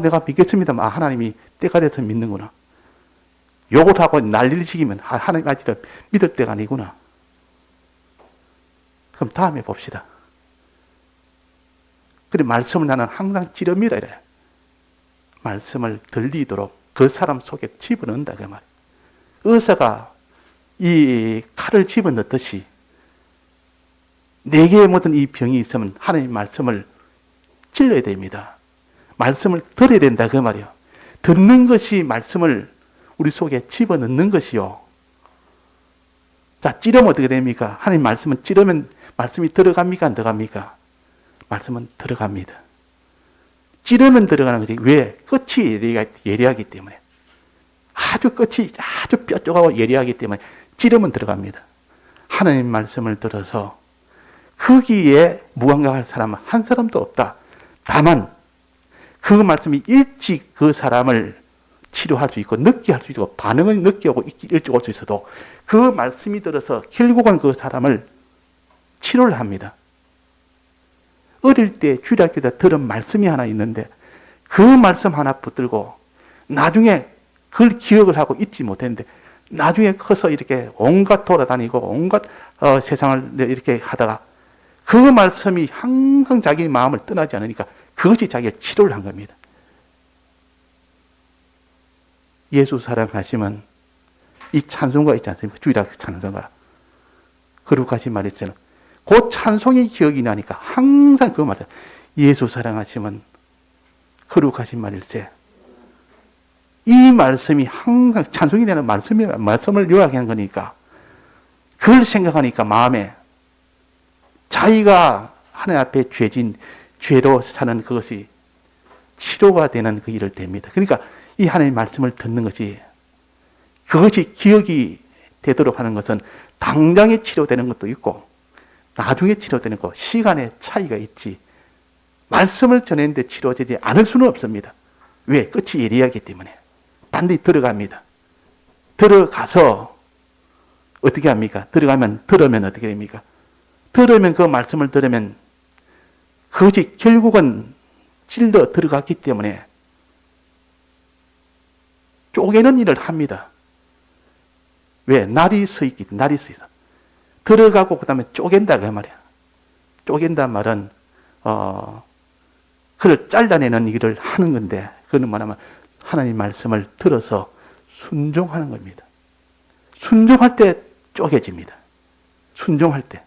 내가 믿겠습니다만 하나님이 때가 돼서 믿는구나. 욕을 하고 난리를 지기면 하나님 아직도 믿을 때가 아니구나. 그럼 다음에 봅시다. 그래 말씀을 나는 항상 찌릅니다. 이래. 말씀을 들리도록 그 사람 속에 집어넣는다 그 말. 의사가 이 칼을 집어넣듯이 내게 모든 이 병이 있으면 하나님 말씀을 찔러야 됩니다. 말씀을 들어야 된다 그 말이요. 듣는 것이 말씀을 우리 속에 집어넣는 것이요. 자, 찌르면 어떻게 됩니까? 하나님 말씀은 찌르면 말씀이 들어갑니까? 안 들어갑니까? 말씀은 들어갑니다. 찌르면 들어가는 거지. 왜? 끝이 예리하기 때문에. 아주 끝이 아주 뾰족하고 예리하기 때문에 찌르면 들어갑니다. 하나님 말씀을 들어서 거기에 무감각할 사람은 한 사람도 없다. 다만 그 말씀이 일찍 그 사람을 치료할 수 있고 늦게 할 수 있고 반응을 늦게 오고 일찍 올 수 있어도 그 말씀이 들어서 결국은 그 사람을 치료를 합니다. 어릴 때 주일학교 때 들은 말씀이 하나 있는데 그 말씀 하나 붙들고 나중에 그걸 기억을 하고 잊지 못했는데 나중에 커서 이렇게 온갖 돌아다니고 온갖 세상을 이렇게 하다가 그 말씀이 항상 자기 마음을 떠나지 않으니까 그것이 자기를 치료를 한 겁니다. 예수 사랑하시면 이 찬송가 있지 않습니까? 주일학 찬송가. 거룩하신 말일세는 그 찬송이 기억이 나니까 항상 그거 맞아요. 예수 사랑하시면 거룩하신 말일세. 이 말씀이 항상 찬송이 되는 말씀을 요약하는 거니까 그걸 생각하니까 마음에 자기가 하나님 앞에 죄로 사는 그것이 치료가 되는 그 일을 됩니다. 그러니까 이 하나님의 말씀을 듣는 것이 그것이 기억이 되도록 하는 것은 당장에 치료되는 것도 있고 나중에 치료되는 것, 시간의 차이가 있지. 말씀을 전했는데 치료되지 않을 수는 없습니다. 왜? 끝이 예리하기 때문에. 반드시 들어갑니다. 들어가서 어떻게 합니까? 들으면 어떻게 됩니까? 들으면 그 말씀을 들으면 그것이 결국은 찔러 들어갔기 때문에 쪼개는 일을 합니다. 왜? 날이 서 있어. 들어가고 그 다음에 쪼갠다 그 말이야. 쪼갠다 말은 그를 잘라내는 일을 하는 건데 그는 뭐냐면 하나님 말씀을 들어서 순종하는 겁니다. 순종할 때 쪼개집니다. 순종할 때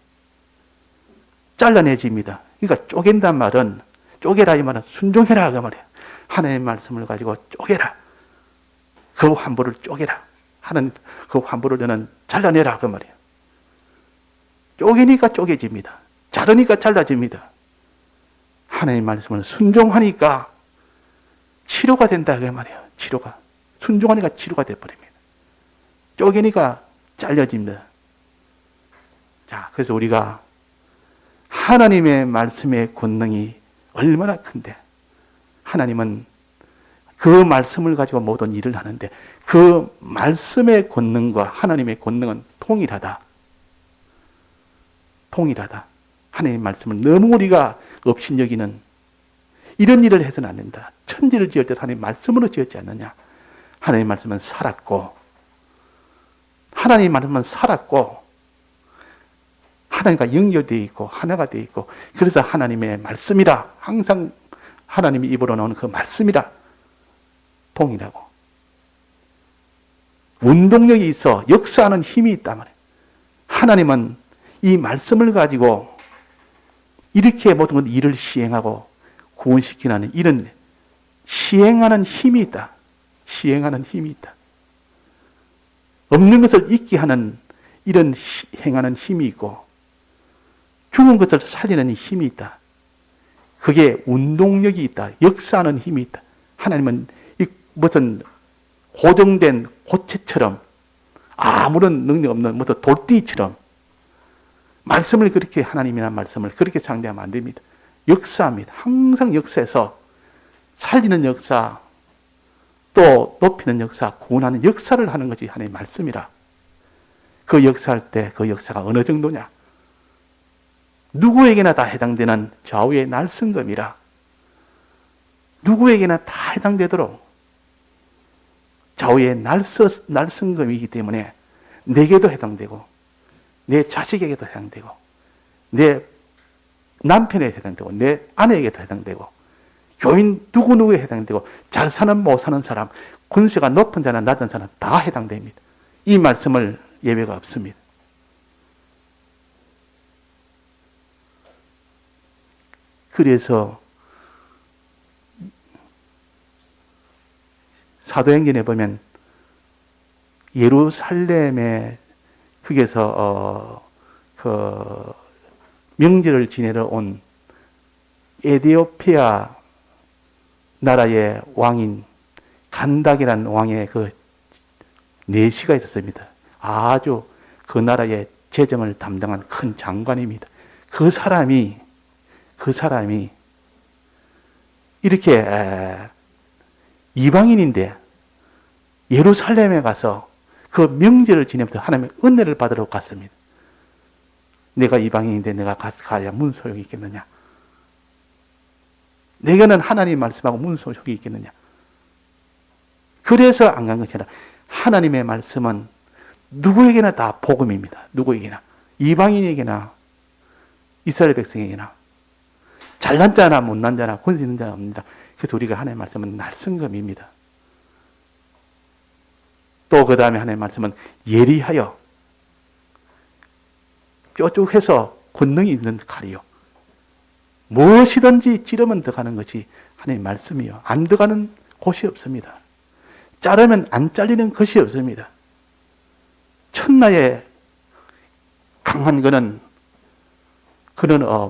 잘라내집니다. 그러니까 쪼갠단 말은 쪼개라 이 말은 순종해라 그 말이에요. 하나님의 말씀을 가지고 쪼개라. 그 환부를 쪼개라. 하는 그 환부를 너는 잘라내라 그 말이에요. 쪼개니까 쪼개집니다. 자르니까 잘라집니다. 하나님의 말씀을 순종하니까 치료가 된다 그 말이에요. 치료가. 순종하니까 치료가 돼버립니다. 쪼개니까 잘려집니다. 자, 그래서 우리가 하나님의 말씀의 권능이 얼마나 큰데 하나님은 그 말씀을 가지고 모든 일을 하는데 그 말씀의 권능과 하나님의 권능은 동일하다. 동일하다. 하나님의 말씀을 너무 우리가 업신여기는 이런 일을 해서는 안 된다. 천지를 지을 때 하나님 말씀으로 지었지 않느냐. 하나님 말씀은 살았고 하나님 말씀은 살았고 하나님과 연결되어 있고 하나가 되어 있고 그래서 하나님의 말씀이라 항상 하나님이 입으로 나오는 그 말씀이라 동일하고 운동력이 있어 역사하는 힘이 있단 말이에요. 하나님은 이 말씀을 가지고 이렇게 모든 일을 시행하고 구원시키는 이런 시행하는 힘이 있다. 시행하는 힘이 있다. 없는 것을 있게 하는 이런 행하는 힘이 있고 죽은 것을 살리는 힘이 있다. 그게 운동력이 있다. 역사하는 힘이 있다. 하나님은 이 무슨 고정된 고체처럼 아무런 능력 없는 무슨 돌띠처럼 말씀을 그렇게 하나님이라는 말씀을 그렇게 상대하면 안 됩니다. 역사합니다. 항상 역사에서 살리는 역사 또 높이는 역사, 구원하는 역사를 하는 것이 하나님의 말씀이라. 그 역사할 때 그 역사가 어느 정도냐? 누구에게나 다 해당되는 좌우의 날성검이라. 누구에게나 다 해당되도록 좌우의 날성검이기 때문에 내게도 해당되고 내 자식에게도 해당되고 내 남편에게 해당되고 내 아내에게도 해당되고 교인 누구누구에 해당되고 잘 사는 못 사는 사람 군세가 높은 자나 낮은 사람 다 해당됩니다. 이 말씀을 예외가 없습니다. 그래서 사도행전에 보면 예루살렘에 거기서 그 명절을 지내러 온 에디오피아 나라의 왕인 간닥이라는 왕의 그 내시가 있었습니다. 아주 그 나라의 재정을 담당한 큰 장관입니다. 그 사람이 이렇게 이방인인데 예루살렘에 가서 그 명절을 지내면서 하나님의 은혜를 받으러 갔습니다. 내가 이방인인데 내가 가야 무슨 소용이 있겠느냐? 내게는 하나님 말씀하고 무슨 소용이 있겠느냐? 그래서 안 간 것이 아니라 하나님의 말씀은 누구에게나 다 복음입니다. 누구에게나. 이방인에게나 이스라엘 백성에게나 잘난 자나 못난 자나 권세 있는 자나 없습니다. 그래서 우리가 하나님의 말씀은 날성검입니다. 또 그 다음에 하나님의 말씀은 예리하여 뾰족해서 권능이 있는 칼이요. 무엇이든지 찌르면 들어가는 것이 하나님의 말씀이요. 안 들어가는 곳이 없습니다. 자르면 안 잘리는 것이 없습니다. 천나의 강한 그는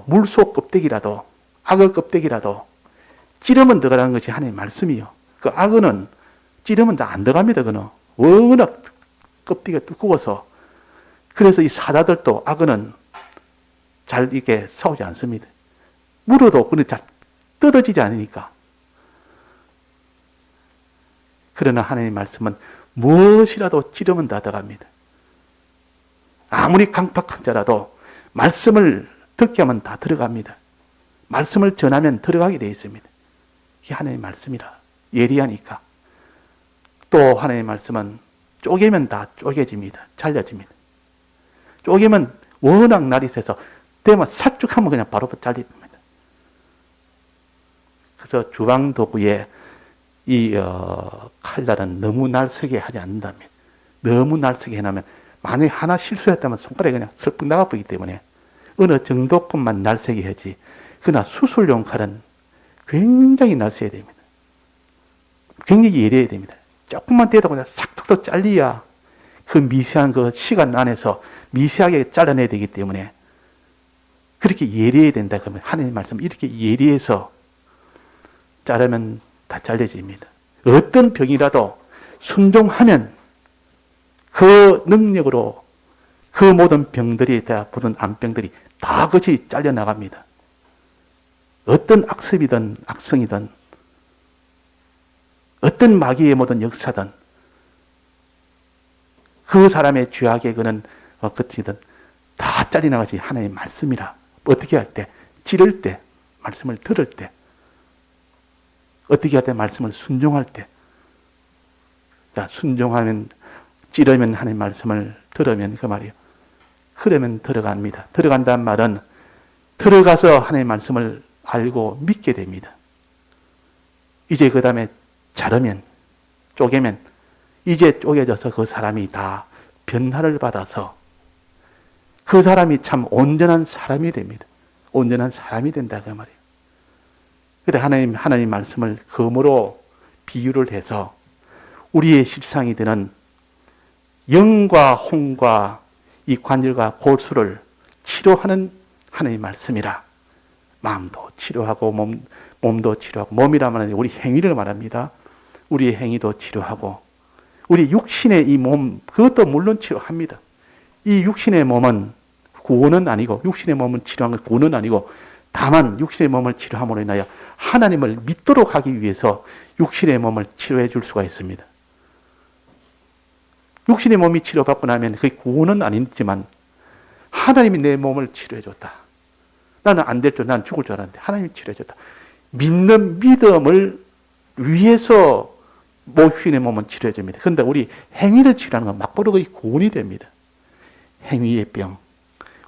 물속 껍데기라도 악어 껍데기라도 찌르면 들어가는 것이 하나님의 말씀이요. 그 악어는 찌르면 다 안 들어갑니다. 그는 워낙 껍데기가 두꺼워서. 그래서 이 사자들도 악어는 잘 이렇게 싸우지 않습니다. 물어도 그는 잘 뜯어지지 않으니까. 그러나 하나님의 말씀은 무엇이라도 찌르면 다 들어갑니다. 아무리 강팍한 자라도 말씀을 듣게 하면 다 들어갑니다. 말씀을 전하면 들어가게 되어 있습니다. 이게 하나님의 말씀이라. 예리하니까. 또 하나님의 말씀은 쪼개면 다 쪼개집니다. 잘려집니다. 쪼개면 워낙 날이 세서 때만 삭죽하면 그냥 바로 잘립니다. 그래서 주방 도구에 이 칼날은 너무 날쌔게 하지 않는답니다. 너무 날쌔게 해놓으면 만약에 하나 실수했다면 손가락이 그냥 슬쩍 나가버리기 때문에 어느 정도큼만 날쌔게 하지. 그러나 수술용 칼은 굉장히 날쌔야 됩니다. 굉장히 예리해야 됩니다. 조금만 떼다 보면 싹둑둑 잘리야 그 미세한 그 시간 안에서 미세하게 잘라내야 되기 때문에 그렇게 예리해야 된다. 그러면 하나님의 말씀 이렇게 예리해서 자르면 다 잘려집니다. 어떤 병이라도 순종하면 그 능력으로 그 모든 병들이 다 모든 암병들이 다 그것이 잘려나갑니다. 어떤 악습이든 악성이든 어떤 마귀의 모든 역사든 그 사람의 죄악의 그는 끝이든 다 잘려나가지 하나님의 말씀이라. 어떻게 할 때? 찌를 때, 말씀을 들을 때, 어떻게 할 때? 말씀을 순종할 때. 자, 순종하면, 찌르면 하나님의 말씀을 들으면 그 말이에요. 그러면 들어갑니다. 들어간다는 말은 들어가서 하나님의 말씀을 알고 믿게 됩니다. 이제 그 다음에 자르면, 쪼개면, 이제 쪼개져서 그 사람이 다 변화를 받아서 그 사람이 참 온전한 사람이 됩니다. 온전한 사람이 된다 그 말이에요. 그런데 하나님 말씀을 검으로 비유를 해서 우리의 실상이 되는 영과 홍과 이 관절과 골수를 치료하는 하나님의 말씀이라. 마음도 치료하고 몸도 치료하고, 몸이라 말하는 우리 행위를 말합니다. 우리의 행위도 치료하고 우리 육신의 이 몸 그것도 물론 치료합니다. 이 육신의 몸은 구원은 아니고, 육신의 몸을 치료한 건 구원은 아니고, 다만 육신의 몸을 치료함으로 인하여 하나님을 믿도록 하기 위해서 육신의 몸을 치료해 줄 수가 있습니다. 육신의 몸이 치료받고 나면 그게 구원은 아니지만 하나님이 내 몸을 치료해 줬다. 나는 안 될 줄, 나는 죽을 줄 알았는데 하나님이 치료해 줬다. 믿는 믿음을 위해서 육신의 몸은 치료해 줍니다. 그런데 우리 행위를 치료하는 건 막바로 거의 구원이 됩니다. 행위의 병,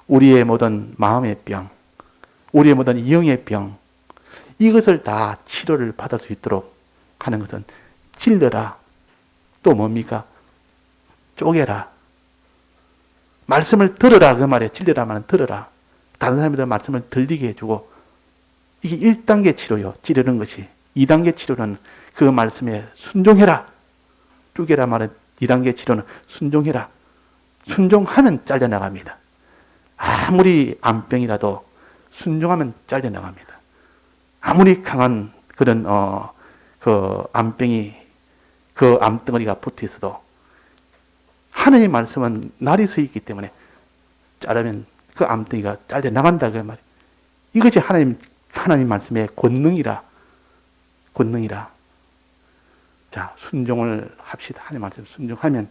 우리의 모든 마음의 병, 우리의 모든 영의 병, 이것을 다 치료를 받을 수 있도록 하는 것은 찔러라. 또 뭡니까? 쪼개라. 말씀을 들으라 그 말이에요. 찔러라 말은 들으라. 다른 사람들 말씀을 들리게 해주고 이게 1단계 치료요. 찌르는 것이. 2단계 치료는 그 말씀에 순종해라. 쪼개라 말은 2단계 치료는 순종해라. 순종하면 잘려나갑니다. 아무리 암병이라도 순종하면 잘려나갑니다. 아무리 강한 그런 그 암병이 그 암덩어리가 붙어 있어도 하나님의 말씀은 날이 서 있기 때문에 자르면 그 암덩이가 잘려나간다 그 말이에요. 이것이 하나님 말씀의 권능이라. 자, 순종을 합시다. 하나님 말씀 순종하면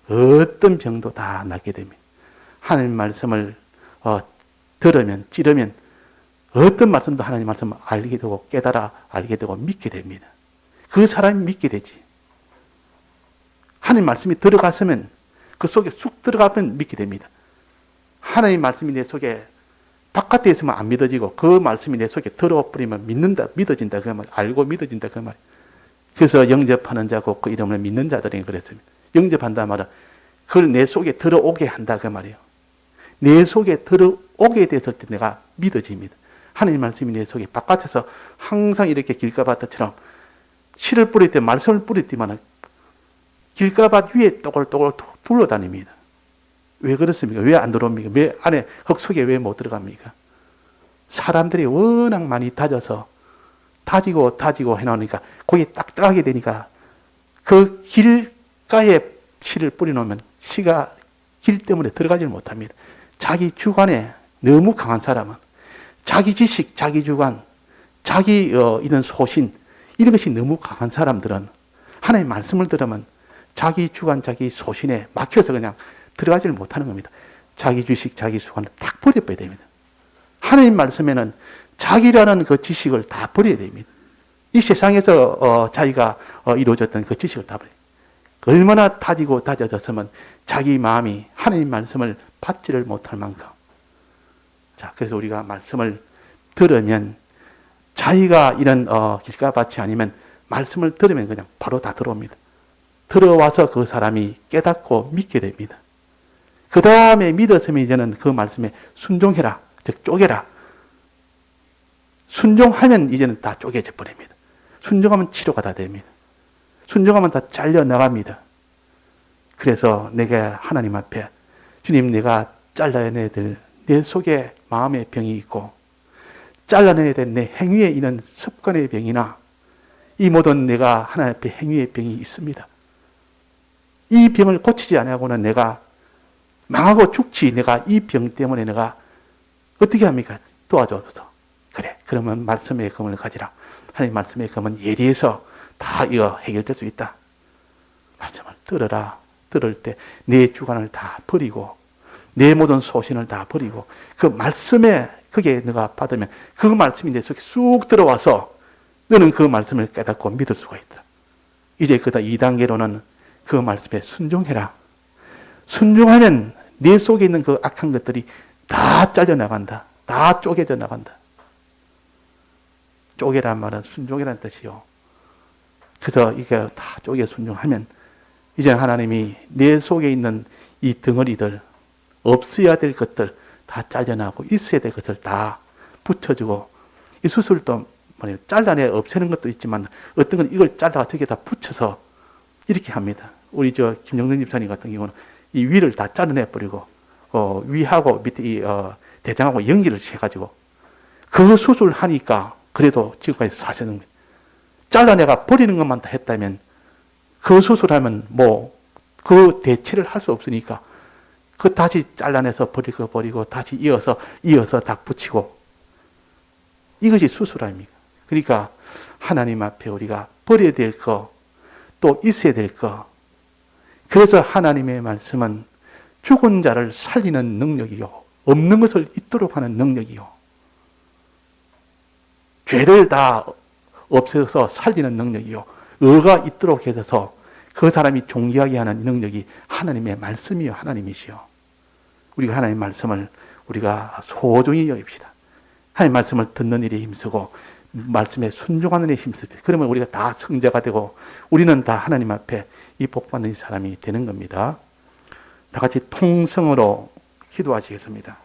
어떤 병도 다 낫게 됩니다. 하나님 말씀을 들으면, 찌르면 어떤 말씀도 하나님 말씀을 알게 되고 깨달아 알게 되고 믿게 됩니다. 그 사람이 믿게 되지. 하나님 말씀이 들어갔으면 그 속에 쑥 들어가면 믿게 됩니다. 하나님 말씀이 내 속에 바깥에 있으면 안 믿어지고 그 말씀이 내 속에 들어와 버리면 믿어진다 그 말, 알고 믿어진다 그 말. 그래서 영접하는 자고 그 이름을 믿는 자들이 그랬습니다. 영접한다 말은 그걸 내 속에 들어오게 한다 그 말이에요. 내 속에 들어오게 됐을 때 내가 믿어집니다. 하나님 말씀이 내 속에 바깥에서 항상 이렇게 길가밭처럼 씨를 뿌릴 때 말씀을 뿌릴 때만 길가밭 위에 또글또글 둘러다닙니다. 왜 그렇습니까? 왜 안 들어옵니까? 왜 안에 흙 속에 왜 못 들어갑니까? 사람들이 워낙 많이 다지고 해놓으니까 거기 딱딱하게 되니까 그 길가에 씨를 뿌려놓으면 씨가 길 때문에 들어가질 못합니다. 자기 주관에 너무 강한 사람은 자기 지식, 자기 주관, 자기 이런 소신 이런 것이 너무 강한 사람들은 하나님의 말씀을 들으면 자기 주관, 자기 소신에 막혀서 그냥 들어가지를 못하는 겁니다. 자기 주식, 자기 주관을 탁 버려야 됩니다. 하나님 말씀에는 자기라는 그 지식을 다 버려야 됩니다. 이 세상에서 자기가 이루어졌던 그 지식을 다 버려요. 얼마나 다져졌으면 자기 마음이 하나님 말씀을 받지를 못할 만큼. 자, 그래서 우리가 말씀을 들으면 자기가 이런 길가밭이 아니면 말씀을 들으면 그냥 바로 다 들어옵니다. 들어와서 그 사람이 깨닫고 믿게 됩니다. 그 다음에 믿었으면 이제는 그 말씀에 순종해라. 즉 쪼개라. 순종하면 이제는 다 쪼개져 버립니다. 순종하면 치료가 다 됩니다. 순종하면 다 잘려나갑니다. 그래서 내가 하나님 앞에 주님 내가 잘라내야 될 내 속에 마음의 병이 있고 잘라내야 될 내 행위에 있는 습관의 병이나 이 모든 내가 하나님 앞에 행위의 병이 있습니다. 이 병을 고치지 않고는 내가 망하고 죽지. 내가 이 병 때문에 내가 어떻게 합니까? 도와줘서. 그래. 그러면 말씀의 검을 가지라. 하나님 말씀의 검은 예리해서 다 이거 해결될 수 있다. 말씀을 들어라. 들을 때 내 주관을 다 버리고 내 모든 소신을 다 버리고 그 말씀에 그게 내가 받으면 그 말씀이 내 속에 쑥 들어와서 너는 그 말씀을 깨닫고 믿을 수가 있다. 이제 그다음 2단계로는 그 말씀에 순종해라. 순종하면 내 속에 있는 그 악한 것들이 다 잘려나간다. 다 쪼개져 나간다. 쪼개란 말은 순종이라는 뜻이요. 그래서 이게 다 쪼개 순종하면 이제 하나님이 내 속에 있는 이 덩어리들, 없어야 될 것들 다 잘려나고 있어야 될 것을 다 붙여주고 이 수술도 잘라내 없애는 것도 있지만 어떤 건 이걸 잘라가 저기다 붙여서 이렇게 합니다. 우리 김영준 집사님 같은 경우는 이 위를 다 잘라내 버리고 위하고 밑에 이 대장하고 연기를 해가지고 그 수술을 하니까 그래도 지금까지 사시는 거예요. 잘라내가 버리는 것만 다 했다면 그 수술하면 그 대체를 할 수 없으니까 그 다시 잘라내서 버리고 다시 이어서 딱 붙이고 이것이 수술 아닙니까? 그러니까 하나님 앞에 우리가 버려야 될 거 또 있어야 될 거. 그래서 하나님의 말씀은 죽은 자를 살리는 능력이요. 없는 것을 있도록 하는 능력이요. 죄를 다 없애서 살리는 능력이요. 의가 있도록 해서 그 사람이 존귀하게 하는 능력이 하나님의 말씀이요. 하나님이시요. 우리가 하나님의 말씀을 우리가 소중히 여깁시다. 하나님의 말씀을 듣는 일에 힘쓰고 말씀에 순종하는 일에 힘씁니다. 그러면 우리가 다 성자가 되고 우리는 다 하나님 앞에 이 복받는 사람이 되는 겁니다. 다 같이 통성으로 기도하시겠습니다.